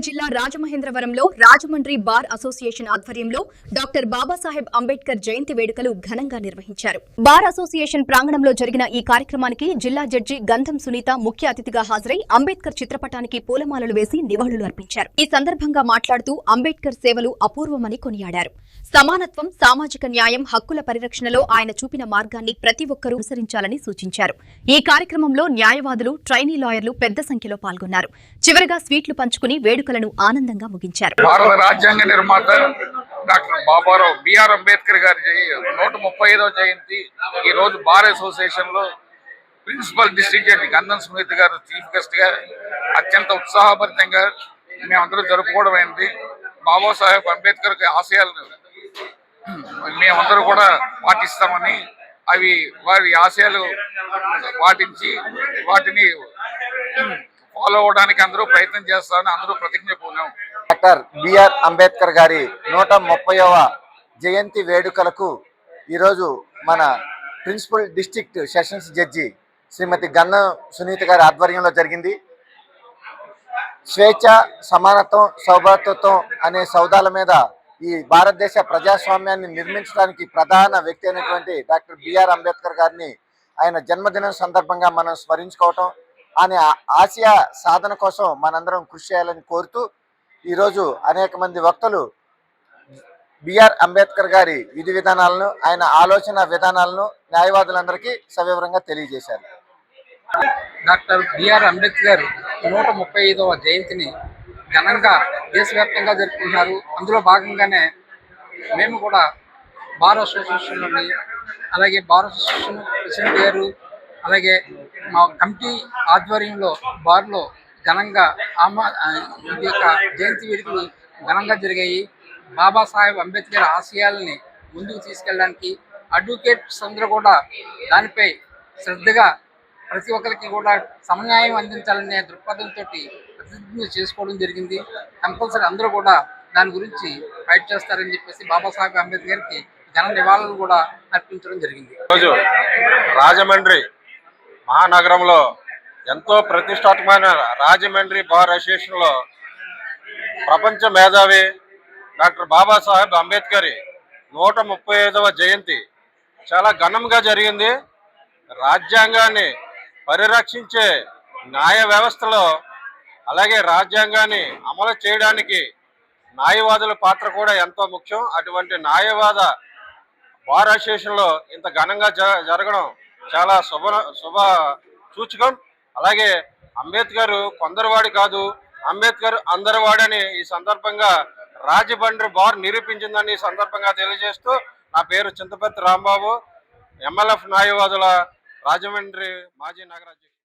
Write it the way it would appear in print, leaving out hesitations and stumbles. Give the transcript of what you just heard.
జిల్లా రాజమహేంద్రవరంలో Rajahmundry bar association ఆధ్వర్యంలో డాక్టర్ బాబాసాహెబ్ అంబేద్కర్ జయంతి వేడుకలు ఘనంగా నిర్వహించారు. బార్ అసోసియేషన్ ప్రాంగణంలో జరిగిన ఈ కార్యక్రమానికి జిల్లా జడ్జి గంధం సునీత ముఖ్య అతిథిగా హాజరై అంబేద్కర్ చిత్రపటానికి పూలమాలలు వేసి నివాళులు అర్పించారు. ఈ సందర్భంగా మాట్లాడుతూ అంబేద్కర్ సేవలు అపూర్వమని కొనియాడారు. సమానత్వం, సామాజిక న్యాయం, హక్కుల పరిరక్షణలో ఆయన చూపిన మార్గాన్ని ప్రతి ఒక్కరూ అనుసరించాలని సూచించారు. ఈ కార్యక్రమంలో న్యాయవాదులు, ట్రైనీ లాయర్లు పెద్ద సంఖ్యలో పాల్గొన్నారు. చివరగా స్వీట్లు పంచుకుని వేడుకలను ఆనందంగా ముగించారు. భారత రాజ్యాంగ నిర్మాత డాక్టర్ బాబారావు బిఆర్ అంబేద్కర్ గారి 135వ జయంతి ఈ రోజు బార్ అసోసియేషన్ లో ప్రిన్సిపల్ డిస్ట్రిక్ట్ జడ్జి గంధం సునీత గారు చీఫ్ గెస్ట్ గా అత్యంత ఉత్సాహభరితంగా మేమందరూ జరుపుకోవడం అయింది. బాబాసాహెబ్ అంబేద్కర్ ఆశయాలను మేమందరూ కూడా పాటిస్తామని, అవి వారి ఆశయాలు పాటించి వాటిని ఫాలో అవడానికి అందరూ ప్రయత్నం చేస్తారని అందరూ ప్రతిజ్ఞ పూనాం. డాక్టర్ బిఆర్ అంబేద్కర్ గారి 130వ జయంతి వేడుకలకు ఈరోజు మన ప్రిన్సిపల్ డిస్ట్రిక్ట్ సెషన్స్ జడ్జి శ్రీమతి గంధం సునీత గారి ఆధ్వర్యంలో జరిగింది. స్వేచ్ఛ, సమానత్వం, సౌభ్రాతృత్వం అనే సౌదాల మీద ఈ భారతదేశ ప్రజాస్వామ్యాన్ని నిర్మించడానికి ప్రధాన వ్యక్తి అయినటువంటి డాక్టర్ బిఆర్ అంబేద్కర్ గారిని ఆయన జన్మదినం సందర్భంగా మనం స్మరించుకోవటం, ఆయన ఆశయ సాధన కోసం మనందరం కృషి చేయాలని కోరుతూ ఈరోజు అనేక మంది వక్తలు బిఆర్ అంబేద్కర్ గారి విధి విధానాలను, ఆయన ఆలోచన విధానాలను న్యాయవాదులందరికీ సవివరంగా తెలియజేశారు. డాక్టర్ బిఆర్ అంబేద్కర్ 135వ జయంతిని ఘనంగా దేశవ్యాప్తంగా జరుపుకుంటున్నారు. అందులో భాగంగానే మేము కూడా బార్ అసోసియేషన్లోని, అలాగే బార్ అసోసియేషన్ ప్రెసిడెంట్ గారు, అలాగే మా కమిటీ ఆధ్వర్యంలో బార్లో ఘనంగా ఈ యొక్క జయంతి వేడుకలు ఘనంగా జరిగాయి. బాబాసాహెబ్ అంబేద్కర్ ఆశయాలని ముందుకు తీసుకెళ్ళడానికి అడ్వకేట్స్ అందరూ కూడా దానిపై శ్రద్ధగా ప్రతి ఒక్కరికి కూడా సమన్యాయం అందించాలనే దృక్పథంతో ప్రతిజ్ఞ చేసుకోవడం జరిగింది. కంపల్సరీ అందరూ కూడా దాని గురించి ఫైట్ చేస్తారని చెప్పేసి బాబాసాహెబ్ అంబేద్కర్కి ఘన నివాళులు కూడా అర్పించడం జరిగింది. ఈరోజు రాజమండ్రి మహానగరంలో ఎంతో ప్రతిష్టాత్మకమైన రాజమండ్రి బార్ అసోసియేషన్లో ప్రపంచ మేధావి డాక్టర్ బాబాసాహెబ్ అంబేద్కర్ 135వ జయంతి చాలా ఘనంగా జరిగింది. రాజ్యాంగాన్ని పరిరక్షించే న్యాయ వ్యవస్థలో, అలాగే రాజ్యాంగాన్ని అమలు చేయడానికి న్యాయవాదుల పాత్ర కూడా ఎంతో ముఖ్యం. అటువంటి న్యాయవాద బార్ అసోసియేషన్లో ఇంత ఘనంగా జరగడం చాలా శుభ సూచకం. అలాగే అంబేద్కర్ కొందరివాడి కాదు, అంబేద్కర్ అందరివాడని ఈ సందర్భంగా రాజమండ్రి బార్ నిరూపించిందని ఈ సందర్భంగా తెలియజేస్తూ, నా పేరు చింతపర్తి రాంబాబు, ఎంఎల్ఎఫ్ న్యాయవాదుల రాజమండ్రి మాజీ నగర అధ్యక్షుడు.